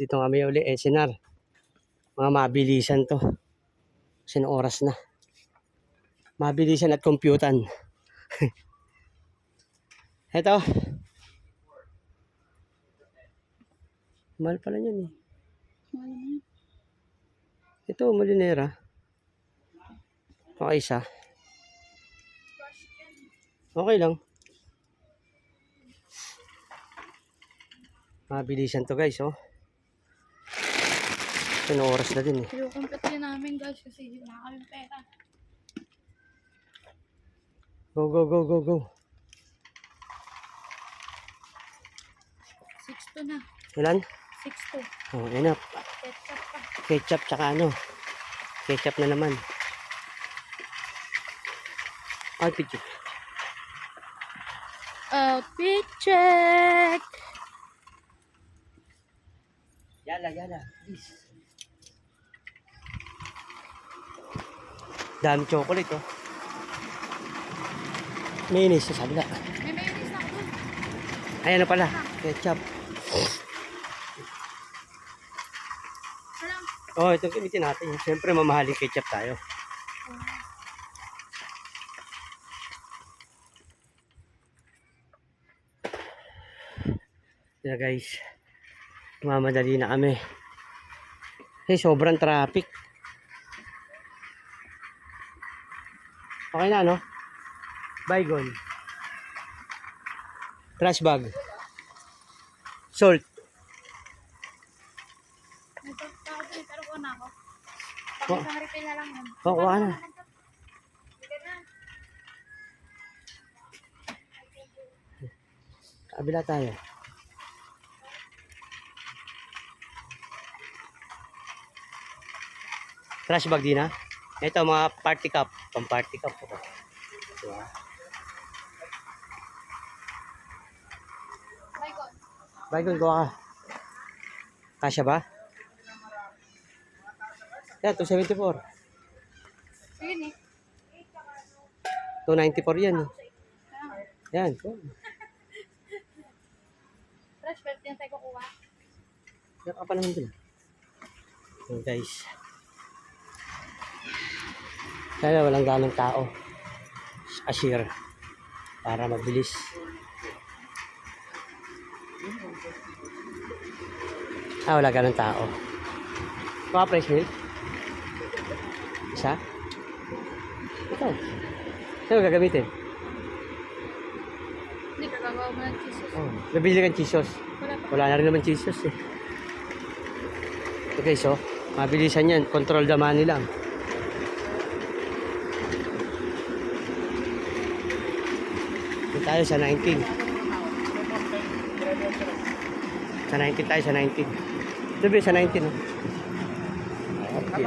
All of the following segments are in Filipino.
dito kami uli, SNR. Mga mabilisan to. Kasi oras na. Mabilisan at computan. Ito. Mahal pala yan eh. Ito, Molinera. Okay isa. Okay lang. Mabilisan to guys, oh. Ito oras na din eh. Kinukumpit din namin guys kasi wala kaming pera. Go, go, go, go, go. 6 na. Ilan? 6 Oh, enough. Ketchup pa. Ketchup tsaka ano. Ketchup na naman. Outfit check. Outfit check. Yala, please. Dami chocolate, oh. Mayonnaise sa sabla. May mayonnaise na ako. Ayan na pala. Ketchup. Walang. Oh, ito gamitin natin. Siyempre, mamahaling ketchup tayo. Yeah, guys. Mamadali na kami. Sobrang traffic. Okay na, no? Baygon. Trash bag. Salt. Pero ko na ako. Pag isang refill na lang yun. Oh, kuha na. Kabila tayo. Trash bag din, ha? Ito, mga party cup. Pang party cup. Diba? Baygon, kuha ka. Kasya ba? Yan, 274. Sige eh. 294 yan. Yan. Fresh belt yan tayo kukuha. Yan ka pa naman dun. So guys. Sana walang ganong tao. Cashier. Para mabilis. Wala ganong tao. Mga fresh milk. Isa? Ito. Saan gagamitin? Hindi ka gagawa mo ng cheese sauce. Oh, nabili kang cheese sauce. Wala pa. Wala na rin naman cheese sauce eh. Okay, so, mabilisan yan. Control the money lang. Ito tayo sa 19. Sa 19 tayo, sa 19. Sabi, sa 19. Oh. Okay.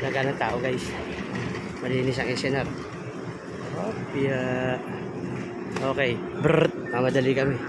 Laga ng tao, guys. Malinis ang SNR. Okay. Brrrt. Mamadali kami.